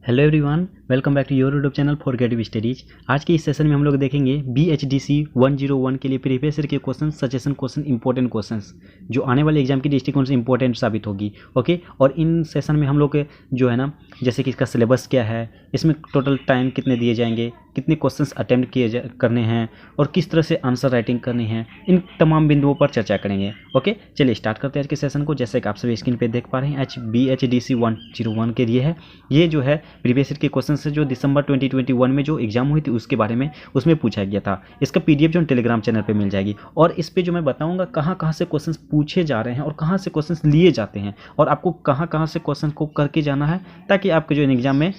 Hello everyone, welcome back to your YouTube channel for creative studies. आज के इस session में हम लोग देखेंगे BHDC 101 के लिए प्रीवियस ईयर के question, suggestion question, important questions जो आने वाले एग्जाम की दृष्टिकोण से इंपॉर्टेंट साबित होगी। ओके, और इन सेशन में हम लोग जो है ना, जैसे कि इसका सिलेबस क्या है, इसमें टोटल टाइम कितने दिए जाएंगे, कितने क्वेश्चंस अटेम्प्ट करने हैं और किस तरह से आंसर राइटिंग करनी है, इन तमाम बिंदुओं पर चर्चा करेंगे। ओके, चलिए स्टार्ट करते हैं आज के सेशन को। जैसे कि आप सभी स्क्रीन पे देख पा रहे हैं, BHDC 101 के लिए है। ये जो है प्रीवियस ईयर के क्वेश्चन से जो दिसंबर 2021 में जो एग्जाम हुई थी उसके बारे में उसमें पूछा गया था। इसका PDF जो टेलीग्राम चैनल पे मिल जाएगी और इस पे जो मैं बताऊंगा कहाँ से क्वेश्चंस पूछे जा रहे हैं और कहाँ से क्वेश्चंस लिए जाते हैं और आपको कहाँ से क्वेश्चन को करके जाना है, ताकि आपके जो एग्जाम में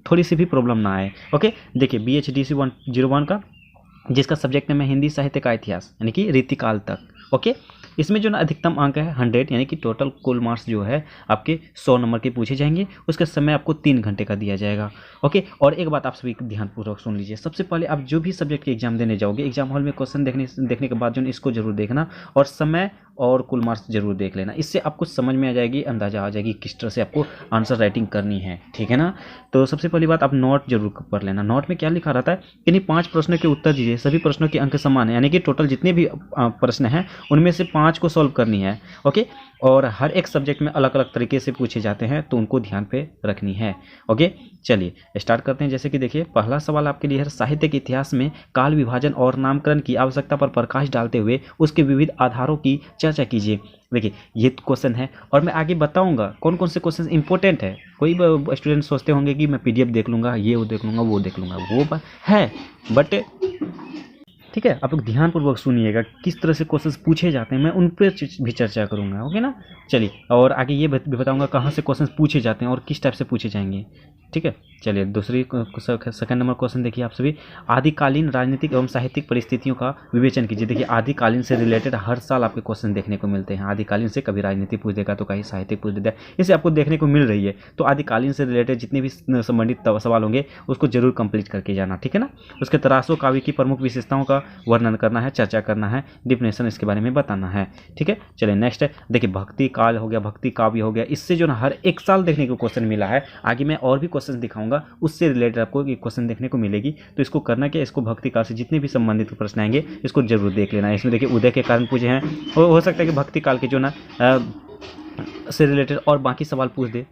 थोड़ी सी भी प्रॉब्लम ना आए। ओके, देखिए BHDC 101 का जिसका सब्जेक्ट है हिंदी साहित्य का इतिहास, यानी कि रीतिकाल तक। ओके, इसमें जो ना अधिकतम अंक है 100, यानी कि टोटल कुल मार्क्स जो है आपके 100 नंबर के पूछे जाएंगे। उसका समय आपको 3 घंटे का दिया जाएगा। ओके, और एक बात आप सभी ध्यानपूर्वक सुन लीजिए। सबसे पहले आप जो भी सब्जेक्ट के एग्जाम देने जाओगे, एग्जाम हॉल में क्वेश्चन देखने के बाद जो इसको जरूर देखना और समय और कुल मार्क्स जरूर देख लेना। इससे आपको समझ में आ जाएगी, अंदाजा आ जाएगी किस तरह से आपको आंसर राइटिंग करनी है। ठीक है ना। तो सबसे पहली बात, आप नोट जरूर पढ़ लेना। नोट में क्या लिखा रहता है, यानी 5 प्रश्नों के उत्तर दीजिए, सभी प्रश्नों के अंक समान है, यानी कि टोटल जितने भी प्रश्न हैं उनमें से 5 को सॉल्व करनी है। ओके, और हर एक सब्जेक्ट में अलग अलग तरीके से पूछे जाते हैं, तो उनको ध्यान पे रखनी है। ओके, चलिए स्टार्ट करते हैं। जैसे कि देखिए, पहला सवाल आपके लिए है, साहित्य के इतिहास में काल विभाजन और नामकरण की आवश्यकता पर प्रकाश डालते हुए उसके विविध आधारों की चर्चा कीजिए। देखिए ये क्वेश्चन है और मैं आगे बताऊंगा कौन कौन से क्वेश्चन इंपॉर्टेंट है। कोई स्टूडेंट सोचते होंगे कि मैं PDF देख लूंगा, ये वो देख लूंगा, वो देख लूंगा, वो बात है, बट ठीक है, आप लोग ध्यानपूर्वक सुनिएगा किस तरह से क्वेश्चंस पूछे जाते हैं, मैं उन पर भी चर्चा करूंगा। ओके ना। चलिए, और आगे ये भी बताऊंगा कहाँ से क्वेश्चंस पूछे जाते हैं और किस टाइप से पूछे जाएंगे। ठीक है, चलिए दूसरी सेकंड नंबर क्वेश्चन देखिए आप सभी। आदिकालीन राजनीतिक एवं साहित्यिक परिस्थितियों का विवेचन कीजिए। देखिए आदिकालीन से रिलेटेड हर साल आपके क्वेश्चन देखने को मिलते हैं। आदिकालीन से कभी राजनीति पूछ देगा तो कहीं साहित्यिक पूछ देगा, इसे आपको देखने को मिल रही है। तो आदिकालीन से रिलेटेड जितने भी संबंधित सवाल होंगे उसको जरूर कंप्लीट करके जाना। ठीक है ना। उसके तरासो काव्य की प्रमुख विशेषताओं का वर्णन करना है, चर्चा करना है, डिफिनेशन इसके बारे में बताना है। ठीक है, चलिए नेक्स्ट है, देखिए भक्ति काल हो गया, भक्ति काव्य हो गया। इससे जो ना हर एक साल देखने को क्वेश्चन मिला है। आगे मैं और भी क्वेश्चन दिखाऊंगा, उससे रिलेटेड आपको एक क्वेश्चन देखने को मिलेगी। तो इसको करना क्या, इसको भक्ति काल से जितने भी संबंधित प्रश्न आएंगे इसको जरूर देख लेना है। इसमें देखिए उदय के कारण पूछे हैं, हो सकता है कि भक्ति काल के जो ना से रिलेटेड और बाकी सवाल पूछ दे,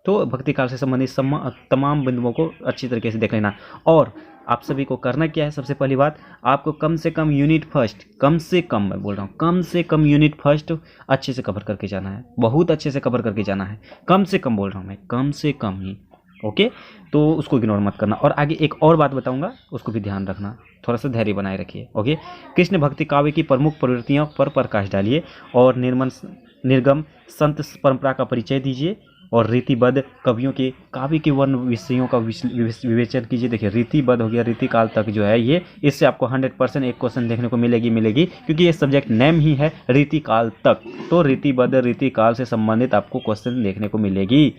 तो भक्ति काल से संबंधित तमाम बिंदुओं को अच्छी तरीके से देख लेना। और आप सभी को करना क्या है, सबसे पहली बात, आपको कम से कम यूनिट फर्स्ट, कम से कम मैं बोल रहा हूँ, कम से कम यूनिट फर्स्ट अच्छे से कवर करके जाना है, बहुत अच्छे से कवर करके जाना है। कम से कम बोल रहा हूँ मैं, कम से कम ही। ओके, तो उसको इग्नोर मत करना। और आगे एक और बात बताऊंगा, उसको भी ध्यान रखना, थोड़ा सा धैर्य बनाए रखिए। ओके, कृष्ण भक्ति काव्य की प्रमुख प्रवृत्तियों पर प्रकाश डालिए और निर्गम संत परंपरा का परिचय दीजिए और रीतिबद्ध कवियों के काव्य के वर्ण विषयों का विवेचन कीजिए। देखिए रीतिबद्ध हो गया, रीतिकाल तक जो है ये, इससे आपको 100% एक क्वेश्चन देखने को मिलेगी, क्योंकि ये सब्जेक्ट नेम ही है रीतिकाल तक। तो रीतिबद्ध रीतिकाल से संबंधित आपको क्वेश्चन देखने को मिलेगी।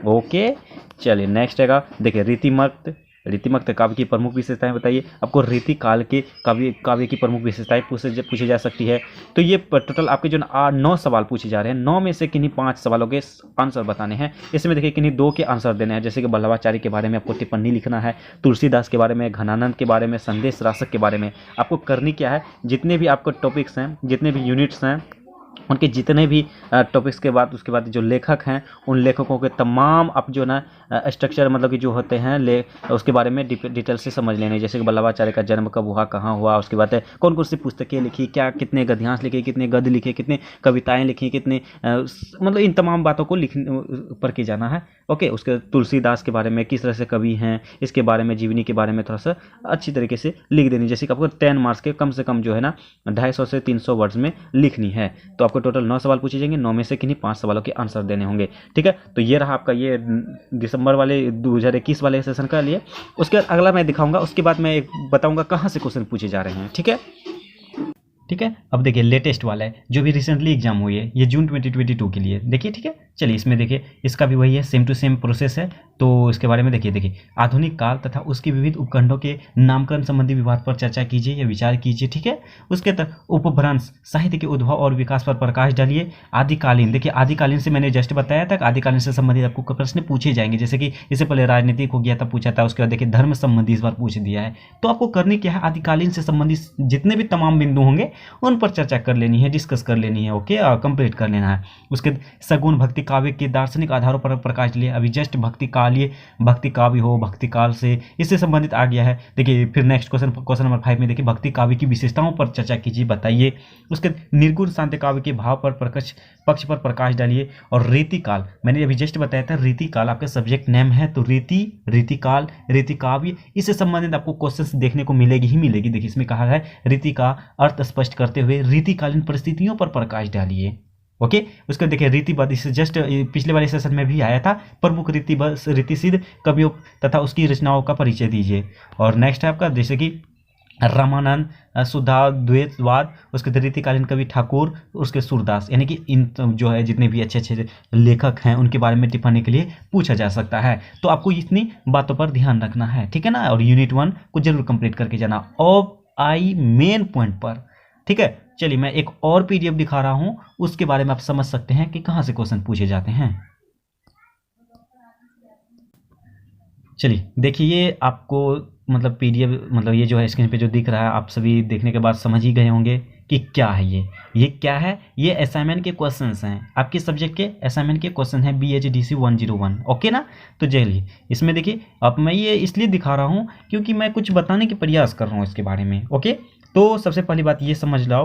ओके, चलिए नेक्स्ट है, देखिए रीतिमक्त काव्य की प्रमुख विशेषताएं बताइए। आपको रीतिकाल के काव्य की प्रमुख विशेषताएं पूछी जा सकती है। तो ये टोटल आपके जो 9 सवाल पूछे जा रहे हैं, 9 में से किन्हीं 5 सवालों के आंसर बताने हैं। इसमें देखिए किन्हीं 2 के आंसर देने हैं, जैसे कि वल्लभाचार्य के बारे में आपको टिप्पणी लिखना है, तुलसीदास के बारे में, घनानंद के बारे में, संदेश रासक के बारे में। आपको करनी क्या है, जितने भी आपको टॉपिक्स हैं, जितने भी यूनिट्स हैं, उनके जितने भी टॉपिक्स के बाद उसके बाद जो लेखक हैं उन लेखकों के तमाम आप जो ना स्ट्रक्चर मतलब कि जो होते हैं उसके बारे में डिटेल से समझ लेने। जैसे कि वल्लभाचार्य का जन्म कब हुआ, कहाँ हुआ, उसके बाद कौन कौन सी पुस्तकें लिखी, क्या कितने गद्यांश लिखे, कितने गद्य लिखे, कितने कविताएं लिखी, कितने मतलब इन तमाम बातों को पढ़ के जाना है। ओके, उसके तुलसीदास के बारे में किस तरह से कवि हैं, इसके बारे में, जीवनी के बारे में थोड़ा सा अच्छी तरीके से लिख देनी। जैसे कि आपको 10 मार्क्स के कम से कम जो है ना 250 से 300 वर्ड्स में लिखनी है। तो आपको टोटल 9 सवाल पूछे जाएंगे, 9 में से किन्हीं 5 सवालों के आंसर देने होंगे। ठीक है, तो ये रहा आपका ये दिसंबर वाले 2021 वाले सेशन का लिए। उसके बाद अगला मैं दिखाऊंगा, उसके बाद मैं बताऊंगा कहाँ से क्वेश्चन पूछे जा रहे हैं। ठीक है, अब देखिए लेटेस्ट वाला है जो भी रिसेंटली एग्जाम हुई है, ये जून 2022 के लिए। देखिए ठीक है, चलिए इसमें देखिए इसका भी वही है, सेम टू सेम प्रोसेस है। तो इसके बारे में देखिए आधुनिक काल तथा उसके विविध उपखंडों के नामकरण संबंधी विवाद पर चर्चा कीजिए या विचार कीजिए। ठीक है, उसके उपभ्रंश साहित्य के उद्भव और विकास पर प्रकाश डालिए। आदिकालीन, देखिए आदिकालीन से मैंने जस्ट बताया था, आदिकालीन से संबंधित आपको प्रश्न पूछे जाएंगे, जैसे कि इससे पहले राजनीतिक हो गया था, पूछा था, उसके बाद देखिए धर्म संबंधी इस बार पूछ दिया है। तो आपको करनी क्या है, आदिकालीन से संबंधित जितने भी तमाम बिंदु होंगे उन पर चर्चा कर लेनी है, डिस्कस कर लेनी है, ओके, कंप्लीट कर लेना है। उसके सगुण भक्ति काव्य के दार्शनिक आधारों पर प्रकाश डालिए। अभी जस्ट भक्ति कालीय, भक्ति काव्य हो, भक्ति काल से इससे संबंधित आ गया है। देखिए फिर नेक्स्ट क्वेश्चन नंबर 5 में देखिए भक्ति काव्य की विशेषताओं पर चर्चा कीजिए, बताइए। उसके निर्गुण शांति काव्य के भाव पर पक्ष पर प्रकाश डालिए। और रीतिकाल, मैंने अभी जस्ट बताया था, रीतिकाल आपका सब्जेक्ट नेम है, तो रीतिकाल, रीति काव्य, इससे संबंधित आपको क्वेश्चंस देखने को मिलेगी ही मिलेगी। देखिए इसमें कहा है रीति का अर्थ स्पष्ट करते हुए रीतिकालीन परिस्थितियों पर प्रकाश डालिए। ओके, उसका देखिए रीतिबद्ध, इससे जस्ट पिछले वाले सेशन में भी आया था, प्रमुख रीतिसिद्ध कवियों तथा उसकी रचनाओं का परिचय दीजिए। और नेक्स्ट है आपका जैसे कि रामानंद, शुद्धाद्वैतवाद, उसके रीतिकालीन कवि ठाकुर, उसके सूरदास, यानी कि इन जो है जितने भी अच्छे अच्छे लेखक हैं उनके बारे में टिप्पणी के लिए पूछा जा सकता है। तो आपको इतनी बातों पर ध्यान रखना है, ठीक है ना। और यूनिट 1 को जरूर कंप्लीट करके जाना, अब आई मेन पॉइंट पर, ठीक है। चलिए मैं एक और पीडीएफ दिखा रहा हूं, उसके बारे में आप समझ सकते हैं कि कहां से क्वेश्चन पूछे जाते हैं। चलिए देखिए ये आपको मतलब पीडीएफ, मतलब ये जो है स्क्रीन पे जो दिख रहा है, आप सभी देखने के बाद समझ ही गए होंगे कि क्या है ये क्या है। ये असाइनमेंट के क्वेश्चंस हैं, आपके सब्जेक्ट के असाइनमेंट के क्वेश्चन हैं BHDC 101, ओके ना। तो चलिए इसमें देखिए, अब मैं ये इसलिए दिखा रहा हूँ क्योंकि मैं कुछ बताने की प्रयास कर रहा हूँ इसके बारे में, ओके। तो सबसे पहली बात ये समझ लो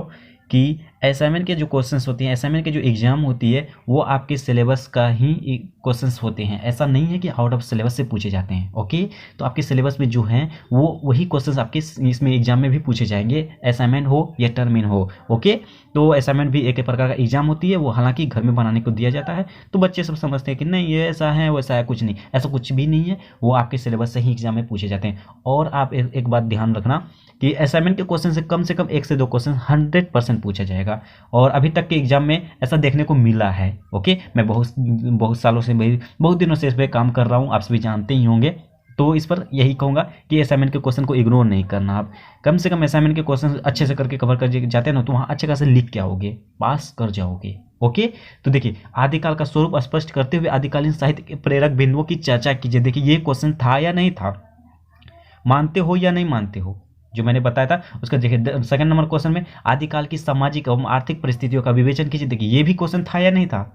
कि असाइनमेंट के जो क्वेश्चंस होते हैं, असाइनमेंट के जो एग्जाम होती है, वो आपके सिलेबस का ही क्वेश्चंस होते हैं। ऐसा नहीं है कि आउट ऑफ सिलेबस से पूछे जाते हैं, ओके। तो आपके सिलेबस में जो हैं वो वही क्वेश्चंस आपके इसमें एग्जाम में भी पूछे जाएंगे, असाइनमेंट हो या टर्मिन हो, ओके। तो असाइनमेंट भी एक प्रकार का एग्जाम होती है, वो हालांकि घर में बनाने को दिया जाता है। तो बच्चे सब समझते हैं कि नहीं ये ऐसा है वैसा है, कुछ नहीं, ऐसा कुछ भी नहीं है, वो आपके सिलेबस से ही एग्जाम में पूछे जाते हैं। और आप एक बात ध्यान रखना कि असाइनमेंट के क्वेश्चन से कम 1 से 2 क्वेश्चन 100% पूछा जाएगा, और अभी तक के एग्जाम में ऐसा देखने को मिला है, ओके। मैं बहुत सालों से, बहुत दिनों से इस पर काम कर रहा हूँ, आप सभी जानते ही होंगे। तो इस पर यही कहूँगा कि असाइनमेंट के क्वेश्चन को इग्नोर नहीं करना, आप कम से कम असाइनमेंट के क्वेश्चन अच्छे से करके कवर कर जाते हैं ना, तो वहाँ अच्छे खासे लिख के आओगे, पास कर जाओगे, ओके। तो देखिए आदिकाल का स्वरूप स्पष्ट करते हुए आदिकालीन साहित्य के प्रेरक बिंदुओं की चर्चा कीजिए। देखिए ये क्वेश्चन था या नहीं था, मानते हो या नहीं मानते हो, जो मैंने बताया था। उसका देखिए सेकंड नंबर क्वेश्चन में आदिकाल की सामाजिक एवं आर्थिक परिस्थितियों का विवेचन कीजिए। देखिए ये भी क्वेश्चन था या नहीं था।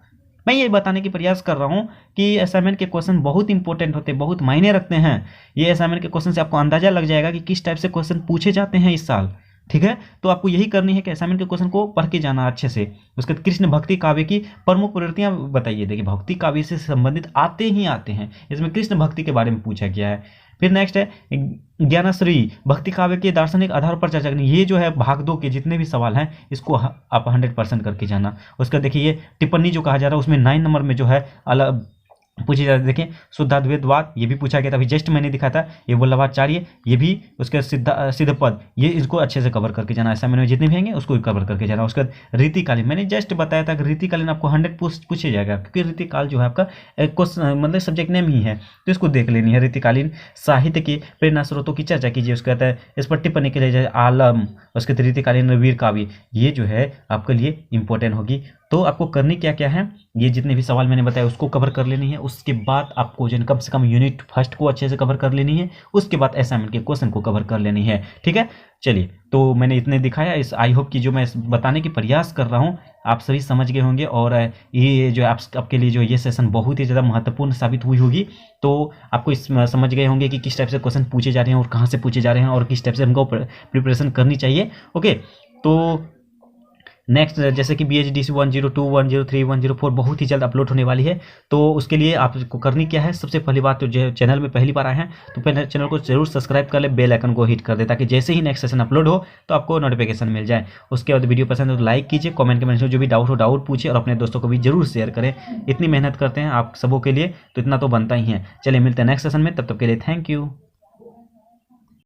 मैं ये बताने की प्रयास कर रहा हूँ कि असाइनमेंट के क्वेश्चन बहुत इंपॉर्टेंट होते हैं, बहुत मायने रखते हैं। ये असाइनमेंट के क्वेश्चन से आपको अंदाजा लग जाएगा कि किस टाइप से क्वेश्चन पूछे जाते हैं इस साल, ठीक है। तो आपको यही करनी है कि असाइनमेंट के क्वेश्चन को पढ़ के जाना अच्छे से। उसके कृष्ण भक्ति काव्य की प्रमुख प्रवृत्तियां बताइए। देखिए भक्ति काव्य से संबंधित आते हैं, इसमें कृष्ण भक्ति के बारे में पूछा गया है। फिर नेक्स्ट है ज्ञानश्री, भक्ति काव्य के दार्शनिक आधार पर चर्चा करनी। ये जो है भाग 2 के जितने भी सवाल हैं इसको आप 100% करके जाना। उसका देखिए ये टिप्पणी जो कहा जा रहा है उसमें 9 नंबर में जो है अलग पूछी जाती है। देखिए शुद्धाद्वैतवाद ये भी पूछा गया था, अभी जस्ट मैंने दिखा था। ये वल्लभाचार्य, ये भी उसके सिद्ध पद, ये इसको अच्छे से कवर करके जाना। असाइनमेंट में जितने भी होंगे उसको कवर करके जाना। उसके बाद रीतिकालीन, मैंने जस्ट बताया था कि रीतिकालीन आपको 100 पूछे जाएगा, क्योंकि रीतिकाल जो है आपका मतलब सब्जेक्ट नेम ही है, तो इसको देख लेनी है। रीतिकालीन साहित्य के प्रेरणा स्रोतों की चर्चा कीजिए। उसके बाद इस पर टिप्पणी के लिए जाए आलम, उसके बाद रीतिकालीन वीर काव्य, ये जो है आपके लिए इंपॉर्टेंट होगी। तो आपको करनी क्या क्या है, ये जितने भी सवाल मैंने बताया उसको कवर कर लेनी है। उसके बाद आपको जो कम से कम यूनिट फर्स्ट को अच्छे से कवर कर लेनी है। उसके बाद असाइनमेंट के क्वेश्चन को कवर कर लेनी है, ठीक है। चलिए तो मैंने इतने दिखाया, इस आई होप कि जो मैं बताने की प्रयास कर रहा हूँ आप सभी समझ गए होंगे, और ये जो आपके लिए जो ये सेशन बहुत ही ज़्यादा महत्वपूर्ण साबित हुई होगी। तो आपको इस समझ गए होंगे कि किस टाइप से क्वेश्चन पूछे जा रहे हैं और कहाँ से पूछे जा रहे हैं और किस टाइप से हमको प्रिपरेशन करनी चाहिए, ओके। तो नेक्स्ट जैसे कि BHDC 102, 103, 104 बहुत ही जल्द अपलोड होने वाली है। तो उसके लिए आपको करनी क्या है, सबसे पहली बात तो जो चैनल में पहली बार आए हैं तो पहले चैनल को जरूर सब्सक्राइब कर ले, बेल आइकन को हिट कर दे, ताकि जैसे ही नेक्स्ट सेशन अपलोड हो तो आपको नोटिफिकेशन मिल जाए। उसके बाद वीडियो पसंद हो तो लाइक कीजिए, कमेंट के में जो भी डाउट हो डाउट पूछिए, और अपने दोस्तों को भी जरूर शेयर करें। इतनी मेहनत करते हैं आप सबों के लिए तो इतना तो बनता ही है। चलिए मिलते हैं नेक्स्ट सेशन में, तब तक के लिए थैंक यू।